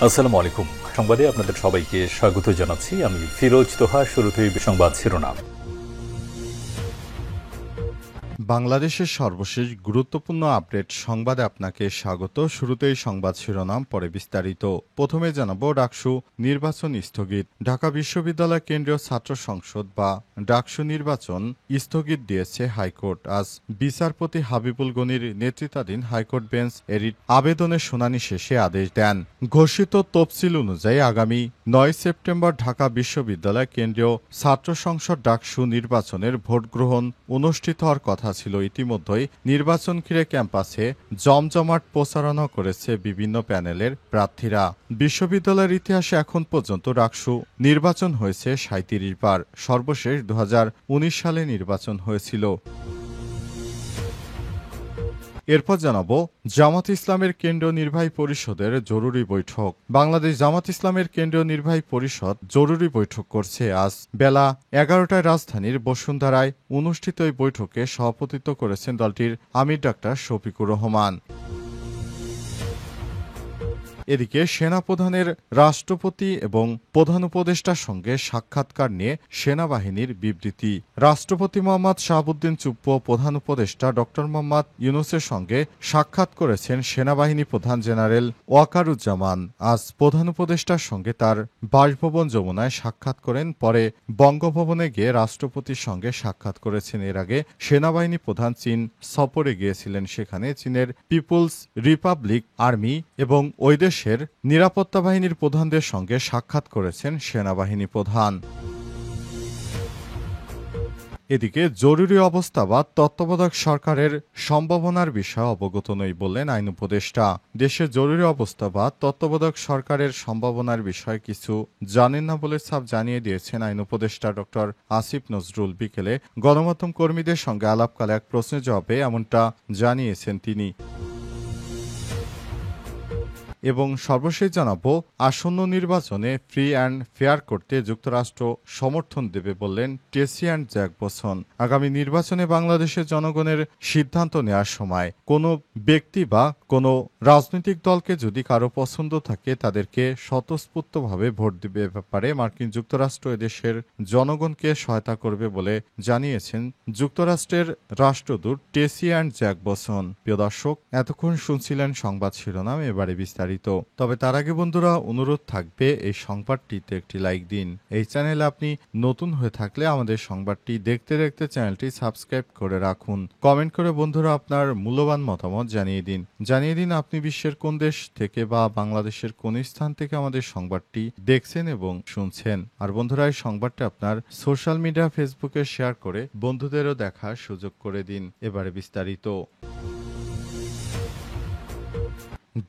আসসালামু আলাইকুম। সংবাদে আপনাদের সবাইকে স্বাগত জানাচ্ছি। আমি ফিরোজ তোহা। শুরুতেই সংবাদ শিরোনাম। বাংলাদেশের সর্বশেষ গুরুত্বপূর্ণ আপডেট সংবাদে আপনাকে স্বাগত। শুরুতেই সংবাদ শিরোনাম, পরে বিস্তারিত। প্রথমে জানাবো ডাকসু নির্বাচন স্থগিত। ঢাকা বিশ্ববিদ্যালয় কেন্দ্রীয় ছাত্র সংসদ বা ডাকসু নির্বাচন স্থগিত দিয়েছে হাইকোর্ট। আজ বিচারপতি হাবিবুল গনির নেতৃত্বাধীন হাইকোর্ট বেঞ্চ এর আবেদনের শুনানি শেষে আদেশ দেন। ঘোষিত তফসিল অনুযায়ী আগামী ৯ সেপ্টেম্বর ঢাকা বিশ্ববিদ্যালয় কেন্দ্রীয় ছাত্র সংসদ ডাকসু নির্বাচনের ভোট গ্রহণ অনুষ্ঠিত হওয়ার কথা ছিল। ইতিমধ্যেই নির্বাচন ঘিরে ক্যাম্পাসে জমজমাট প্রচারণা করেছে বিভিন্ন প্যানেলের প্রার্থীরা। বিশ্ববিদ্যালয়ের ইতিহাসে এখন পর্যন্ত ডাকসু নির্বাচন হয়েছে ৩৭ বার। সর্বশেষ ২০১৯ সালে নির্বাচন হয়েছিল। এরপর জানাবো জামাত ইসলামের কেন্দ্রীয় নির্বাহী পরিষদের জরুরি বৈঠক। বাংলাদেশ জামাত ইসলামের কেন্দ্রীয় নির্বাহী পরিষদ জরুরি বৈঠক করছে। আজ বেলা ১১টায় রাজধানীর বসুন্ধরায় অনুষ্ঠিত এই বৈঠকে সভাপতিত্ব করেছেন দলটির আমির ডাক্তার শফিকুর রহমান। এদিকে সেনাপ্রধানের রাষ্ট্রপতি এবং প্রধান উপদেষ্টার সঙ্গে সাক্ষাৎকার নিয়ে সেনাবাহিনীর বিবৃতি। রাষ্ট্রপতি মোহাম্মদ শাহাবুদ্দিন চুপ্পু প্রধান উপদেষ্টা ড মোহাম্মদ ইউনূসের সঙ্গে সাক্ষাৎ করেছেন সেনাবাহিনী প্রধান জেনারেল ওয়াকারুজ্জামান। আজ প্রধান উপদেষ্টার সঙ্গে তার বাসভবন যমুনায় সাক্ষাৎ করেন। পরে বঙ্গভবনে গিয়ে রাষ্ট্রপতির সঙ্গে সাক্ষাৎ করেছেন। এর আগে সেনাবাহিনী প্রধান চীন সফরে গিয়েছিলেন। সেখানে চীনের পিপুলস রিপাবলিক আর্মি এবং ওই দেশের নিরাপত্তা বাহিনীর প্রধানদের সঙ্গে সাক্ষাৎ করেছেন সেনাবাহিনী প্রধান। এদিকে জরুরি অবস্থা বা তত্ত্বাবধায়ক সরকারের সম্ভাবনার বিষয়ে অবগত নই বললেন আইন উপদেষ্টা। দেশে জরুরি অবস্থা বা তত্ত্বাবধায়ক সরকারের সম্ভাবনার বিষয়ে কিছু জানেন না বলে ছাপ জানিয়ে দিয়েছেন আইন উপদেষ্টা ড আসিফ নজরুল। বিকেলে গণমাধ্যম কর্মীদের সঙ্গে আলাপকালে এক প্রশ্নের জবাবে এমনটা জানিয়েছেন তিনি। এবং সর্বশেষ জানাবো আসন্ন নির্বাচনে ফ্রি অ্যান্ড ফেয়ার করতে যুক্তরাষ্ট্র সমর্থন দেবে বললেন টেসি অ্যান্ড জ্যাকবসন। আগামী নির্বাচনে বাংলাদেশের জনগণের সিদ্ধান্ত নেওয়ার সময় কোনো ব্যক্তি বা কোনো রাজনৈতিক দলকে যদি কারো পছন্দ থাকে তাদেরকে স্বতঃস্ফূর্তভাবে ভোট দিবে ব্যাপারে মার্কিন যুক্তরাষ্ট্র এদেশের জনগণকে সহায়তা করবে বলে জানিয়েছেন যুক্তরাষ্ট্রের রাষ্ট্রদূত টেসি অ্যান্ড জ্যাকবসন। প্রিয় দর্শক, এতক্ষণ শুনছিলেন সংবাদ শিরোনাম, এবারে বিস্তারিত। তবে তার আগে বন্ধুরা অনুরোধ থাকবে এই সংবাদটিতে একটি লাইক দিন। এই চ্যানেলে আপনি নতুন হয়ে থাকলে আমাদের সংবাদটি দেখতে দেখতে চ্যানেলটি সাবস্ক্রাইব করে রাখুন। কমেন্ট করে বন্ধুরা আপনার মূল্যবান মতামত জানিয়ে দিন আপনি বিশ্বের কোন দেশ থেকে বা বাংলাদেশের কোন স্থান থেকে আমাদের সংবাদটি দেখছেন এবং শুনছেন। আর বন্ধুরা এই সংবাদটি আপনার সোশ্যাল মিডিয়া ফেসবুকে শেয়ার করে বন্ধুদেরও দেখার সুযোগ করে দিন। এবারে বিস্তারিত।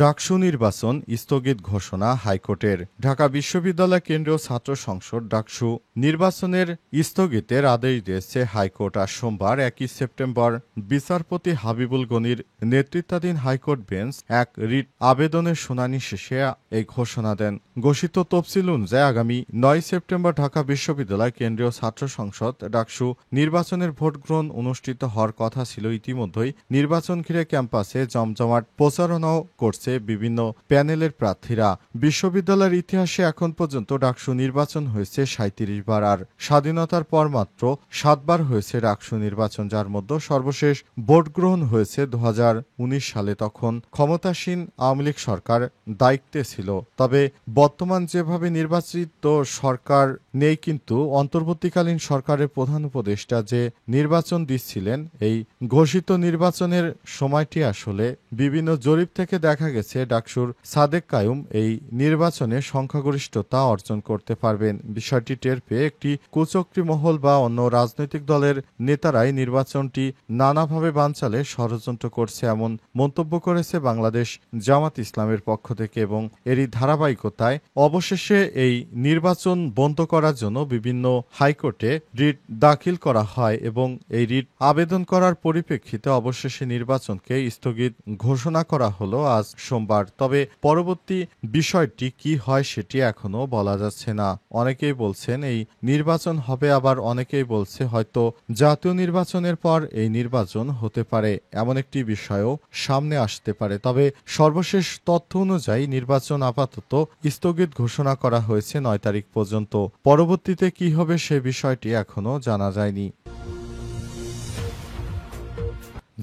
ডাকসু নির্বাচন স্থগিত ঘোষণা হাইকোর্টের। ঢাকা বিশ্ববিদ্যালয় কেন্দ্রীয় ছাত্র সংসদ ডাকসু নির্বাচনের স্থগিতের আদেশ দিয়েছে হাইকোর্ট। আজ সোমবার ১ সেপ্টেম্বর বিচারপতি হাবিবুল গনির নেতৃত্বাধীন হাইকোর্ট বেঞ্চ এক রিট আবেদনের শুনানি শেষে এই ঘোষণা দেন। ঘোষিত তফসিল অনুযায়ী আগামী ৯ সেপ্টেম্বর ঢাকা বিশ্ববিদ্যালয় কেন্দ্রীয় ছাত্র সংসদ ডাকসু নির্বাচনের ভোট গ্রহণ অনুষ্ঠিত হওয়ার কথা ছিল। ইতিমধ্যেই নির্বাচন ঘিরে ক্যাম্পাসে জমজমাট প্রচারণাও বিভিন্ন প্যানেলের প্রার্থীরা। বিশ্ববিদ্যালয়ের ইতিহাসে এখন পর্যন্ত ডাকসু নির্বাচন হয়েছে ৩৭ বার। আর স্বাধীনতার পর মাত্র ৭ বার হয়েছে ডাকসু নির্বাচন, যার মধ্যে সর্বশেষ ভোট গ্রহণ হয়েছে ২০১৯ সালে। তখন ক্ষমতাসীন আওয়ামী লীগ সরকার দায়িত্বে ছিল। তবে বর্তমান যেভাবে নির্বাচিত সরকার নেই, কিন্তু অন্তর্বর্তীকালীন সরকারের প্রধান উপদেষ্টা যে নির্বাচন দিচ্ছিলেন, এই ঘোষিত নির্বাচনের সময়টি আসলে বিভিন্ন জরিপ থেকে দেখা গেছে ডাকসুর সাদেক কায়ুম এই নির্বাচনে সংখ্যাগরিষ্ঠতা অর্জন করতে পারবেন। বিষয়টি টের পেয়ে একটি কুচক্রী মহল বা অন্য রাজনৈতিক দলের নেতারাই নির্বাচনটি নানাভাবে বানচালে ষড়যন্ত্র করছে, এমন মন্তব্য করেছে বাংলাদেশ জামাত ইসলামের পক্ষ থেকে। এবং এরই ধারাবাহিকতায় অবশেষে এই নির্বাচন বন্ধ করার জন্য বিভিন্ন হাইকোর্টে রিট দাখিল করা হয় এবং এই রিট আবেদন করার পরিপ্রেক্ষিতে অবশেষে নির্বাচনকে স্থগিত ঘোষণা করা হলো। আজ সোমবার। তবে পরবর্তী বিষয়টি কি হয় সেটি এখনো বলা যাচ্ছে না। অনেকেই বলছেন এই নির্বাচন হবে, আবার অনেকেই বলছে হয়তো জাতীয় নির্বাচনের পর এই নির্বাচন হতে পারে, এমন একটি বিষয়ও সামনে আসতে পারে। তবে সর্বশেষ তথ্য অনুযায়ী নির্বাচন আপাতত স্থগিত ঘোষণা করা হয়েছে ৯ তারিখ পর্যন্ত। পরবর্তীতে কি হবে সে বিষয়টি এখনো জানা যায়নি।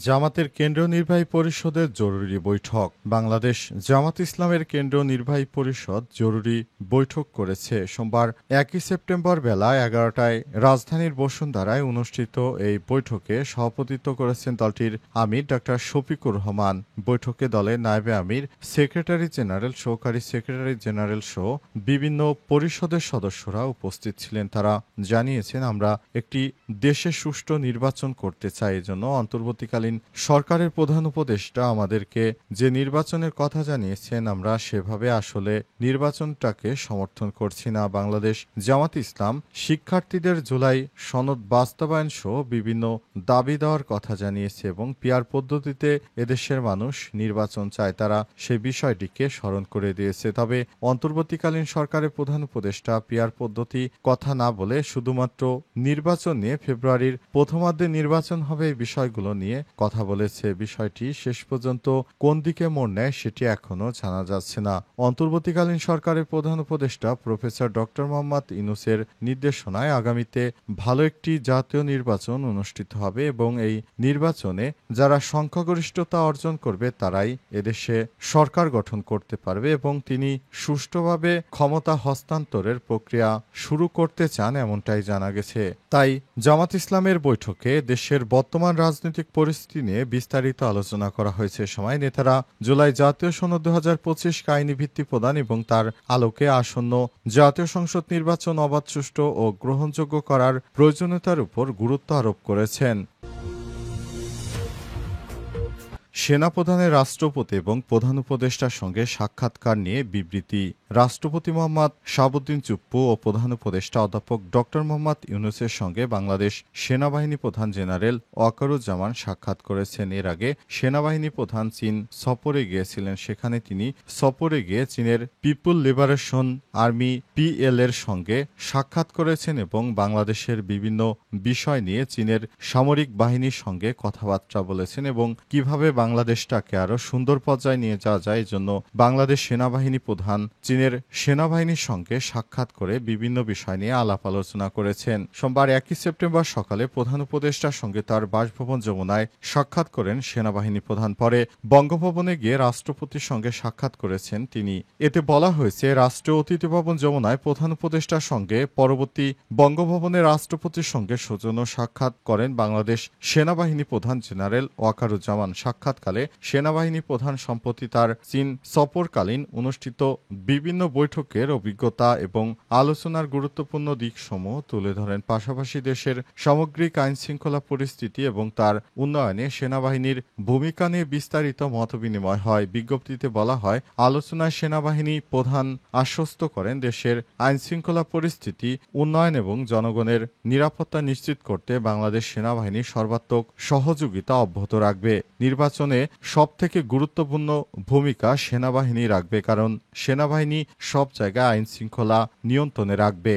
জামাতের কেন্দ্রীয় নির্বাহী পরিষদের জরুরি বৈঠক। বাংলাদেশ জামাত ইসলামের কেন্দ্রীয় নির্বাহী পরিষদ জরুরি বৈঠক করেছে। সোমবার ১ সেপ্টেম্বর বেলা ১১টায় রাজধানীর বসুন্ধরায় অনুষ্ঠিত এই বৈঠকে সভাপতিত্ব করেছেন দলটির আমির ডা. শফিকুর রহমান। বৈঠকে দলের নায়েবে আমির, সেক্রেটারি জেনারেল, সহকারী সেক্রেটারি জেনারেল সহ বিভিন্ন পরিষদের সদস্যরা উপস্থিত ছিলেন। তারা জানিয়েছেন, আমরা একটি দেশে সুষ্ঠু নির্বাচন করতে চাই। এজন্য অন্তর্বর্তীকালীন সরকারের প্রধান উপদেষ্টা আমাদেরকে যে নির্বাচনের কথা জানিয়েছেন, আমরা সেভাবে আসলে নির্বাচনটাকে সমর্থন করছি না। বাংলাদেশ জামাত ইসলাম শিক্ষার্থীদের জুলাই সনদ বাস্তবায়ন সহ বিভিন্ন দাবি দেওয়ার কথা জানিয়েছে এবং পিআর পদ্ধতিতে এদেশের মানুষ নির্বাচন চায়। তারা সেই বিষয়টিকে স্মরণ করে দিয়েছে। তবে অন্তর্বর্তীকালীন সরকারের প্রধান উপদেষ্টা পিআর পদ্ধতি কথা না বলে শুধুমাত্র নির্বাচন নিয়ে, ফেব্রুয়ারির প্রথমার্ধে নির্বাচন হবে, এই বিষয়গুলো নিয়ে কথা বলেছে। বিষয়টি শেষ পর্যন্ত কোন দিকে মোড় নেয় সেটি এখনো জানা যাচ্ছে না। অন্তর্বর্তীকালীন সরকারের প্রধান উপদেষ্টা প্রফেসর ড. মোহাম্মদ ইউনূসের নির্দেশনায় আগামীতে ভালো একটি জাতীয় নির্বাচন অনুষ্ঠিত হবে এবং এই নির্বাচনে যারা সংখ্যাগরিষ্ঠতা অর্জন করবে তারাই এদেশে সরকার গঠন করতে পারবে এবং তিনি সুষ্ঠুভাবে ক্ষমতা হস্তান্তরের প্রক্রিয়া শুরু করতে চান, এমনটাই জানা গেছে। তাই জামাত ইসলামের বৈঠকে দেশের বর্তমান রাজনৈতিক পরিস্থিতি নিয়ে বিস্তারিত আলোচনা করা হয়েছে। সময় নেতারা জুলাই জাতীয় সনদ ২০২৫ আইনি ভিত্তি প্রদান এবং তার আলোকে আসন্ন জাতীয় সংসদ নির্বাচন অবাধ, সুষ্ঠু ও গ্রহণযোগ্য করার প্রয়োজনীয়তার উপর গুরুত্ব আরোপ করেছেন। সেনাপ্রধানের রাষ্ট্রপতি এবং প্রধান উপদেষ্টার সঙ্গে সাক্ষাৎকার নিয়ে বিবৃতি। রাষ্ট্রপতি মোহাম্মদ শাহাবুদ্দিন চুপ্পু ও প্রধান উপদেষ্টা অধ্যাপক ড. মোহাম্মদ ইউনূসের সঙ্গে বাংলাদেশ সেনাবাহিনী প্রধান জেনারেল ওয়াকারুজ্জামান সাক্ষাৎ করেছেন। এর আগে সেনাবাহিনী প্রধান চীন সফরে গিয়েছিলেন। সেখানে তিনি সফরে গিয়ে চীনের পিপুল লিবারেশন আর্মি PL এর সঙ্গে সাক্ষাৎ করেছেন এবং বাংলাদেশের বিভিন্ন বিষয় নিয়ে চীনের সামরিক বাহিনীর সঙ্গে কথাবার্তা বলেছেন এবং কিভাবে বাংলাদেশটাকে আরও সুন্দর পর্যায়ে নিয়ে যাওয়া যায়, এজন্য বাংলাদেশ সেনাবাহিনী প্রধান চীনের সেনাবাহিনীর সঙ্গে সাক্ষাৎ করে বিভিন্ন বিষয় নিয়ে আলাপ আলোচনা করেছেন। সোমবার ১ সেপ্টেম্বর সকালে প্রধান উপদেষ্টার সঙ্গে তার বাসভবন যমুনায় সাক্ষাৎ করেন সেনাবাহিনী প্রধান। পরে বঙ্গভবনে গিয়ে রাষ্ট্রপতির সঙ্গে সাক্ষাৎ করেছেন তিনি। এতে বলা হয়েছে, রাষ্ট্রীয় অতিথি ভবন যমুনায় প্রধান উপদেষ্টার সঙ্গে পরবর্তী বঙ্গভবনে রাষ্ট্রপতির সঙ্গে সৌজন্য সাক্ষাৎ করেন বাংলাদেশ সেনাবাহিনী প্রধান জেনারেল ওয়াকারুজ্জামান। সাক্ষাৎকালে সেনাবাহিনী প্রধান সম্প্রতি তার চীন সফরকালীন অনুষ্ঠিত বিভিন্ন বৈঠকের অভিজ্ঞতা এবং আলোচনার গুরুত্বপূর্ণ দিকসমূহ তুলে ধরেন। পাশাপাশি দেশের সামগ্রিক আইনশৃঙ্খলা পরিস্থিতি এবং তার উন্নয়নে সেনাবাহিনীর ভূমিকা নিয়ে বিস্তারিত মতবিনিময় হয়। বিজ্ঞপ্তিতে বলা হয়, আলোচনায় সেনাবাহিনী প্রধান আশ্বস্ত করেন দেশের আইনশৃঙ্খলা পরিস্থিতি উন্নয়ন এবং জনগণের নিরাপত্তা নিশ্চিত করতে বাংলাদেশ সেনাবাহিনী সর্বাত্মক সহযোগিতা অব্যাহত রাখবে। নির্বাচনে সবথেকে গুরুত্বপূর্ণ ভূমিকা সেনাবাহিনী রাখবে, কারণ সেনাবাহিনী সব জায়গায় আইন শৃঙ্খলা নিয়ন্ত্রণে রাখবে।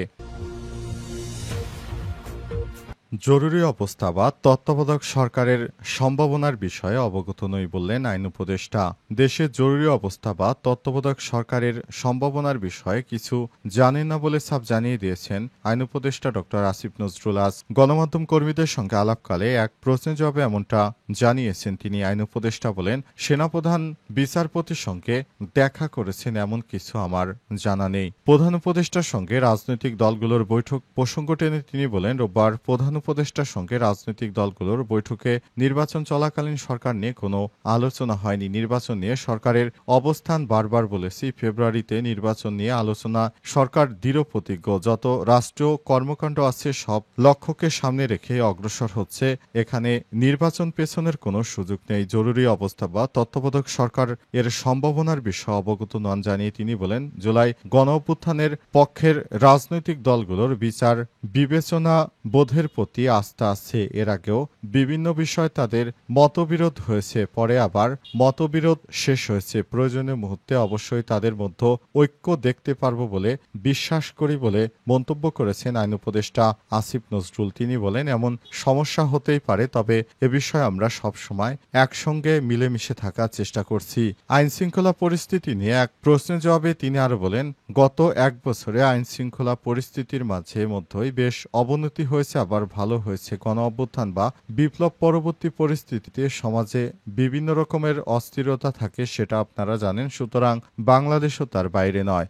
জরুরি অবস্থা বা তত্ত্বাবধায়ক সরকারের সম্ভাবনার বিষয়ে অবগত নই বললেন আইন উপদেষ্টা। দেশে জরুরি অবস্থা বা তত্ত্বাবধায়ক সরকারের সম্ভাবনার বিষয়ে কিছু জানেন না বলে সাফ জানিয়ে দিয়েছেন আইন উপদেষ্টা ড. আসিফ নজরুল। আজ গণমাধ্যম কর্মীদের সঙ্গে আলাপকালে এক প্রশ্নের জবাবে এমনটা জানিয়েছেন তিনি। আইন উপদেষ্টা বলেন, সেনাপ্রধান বিচারপতির সঙ্গে দেখা করেছেন এমন কিছু আমার জানা নেই। প্রধান উপদেষ্টার সঙ্গে রাজনৈতিক দলগুলোর বৈঠক প্রসঙ্গ টেনে তিনি বলেন, রোববার প্রধান উপদেষ্টার সঙ্গে রাজনৈতিক দলগুলোর বৈঠকে নির্বাচন চলাকালীন সরকার নিয়ে কোনো আলোচনা হয়নি। নির্বাচন নিয়ে সরকারের অবস্থান বারবার বলেছি। ফেব্রুয়ারিতে নির্বাচন নিয়ে আলোচনা। সরকার দৃঢ় প্রতিজ্ঞ। যত রাষ্ট্রীয় কর্মকাণ্ড আছে সব লক্ষ্যকে সামনে রেখে অগ্রসর হচ্ছে। এখানে নির্বাচন পেছনের কোনো সুযোগ নেই। জরুরি অবস্থা বা তত্ত্বাবধায়ক সরকার এর সম্ভাবনার বিষয়ে অবগত নন জানিয়ে তিনি বলেন, জুলাই গণ অভ্যুত্থানের পক্ষের রাজনৈতিক দলগুলোর বিচার বিবেচনা বোধের প্রতি প্রতি আস্থা আছে। এর আগেও বিভিন্ন বিষয় তাদের মতবিরোধ হয়েছে, পরে আবার মতবিরোধ শেষ হয়েছে। প্রয়োজনীয় মুহূর্তে অবশ্যই তাদের মধ্যে ঐক্য দেখতে পারব বলে বিশ্বাস করি বলে মন্তব্য করেছেন আইন উপদেষ্টা আসিফ নজরুল। তিনি বলেন, এমন সমস্যা হতেই পারে, তবে এ বিষয়ে আমরা সবসময় একসঙ্গে মিলেমিশে থাকার চেষ্টা করছি। আইন শৃঙ্খলা পরিস্থিতি নিয়ে এক প্রশ্নের জবাবে তিনি আরো বলেন, গত এক বছরে আইন শৃঙ্খলা পরিস্থিতির মাঝে মধ্যেই বেশ অবনতি হয়েছে, আবার ভালো হয়েছে। গণ অভ্যুত্থান বা বিপ্লব পরবর্তী পরিস্থিতিতে সমাজে বিভিন্ন রকমের অস্থিরতা থাকে, সেটা আপনারা জানেন। সুতরাং বাংলাদেশও তার বাইরে নয়।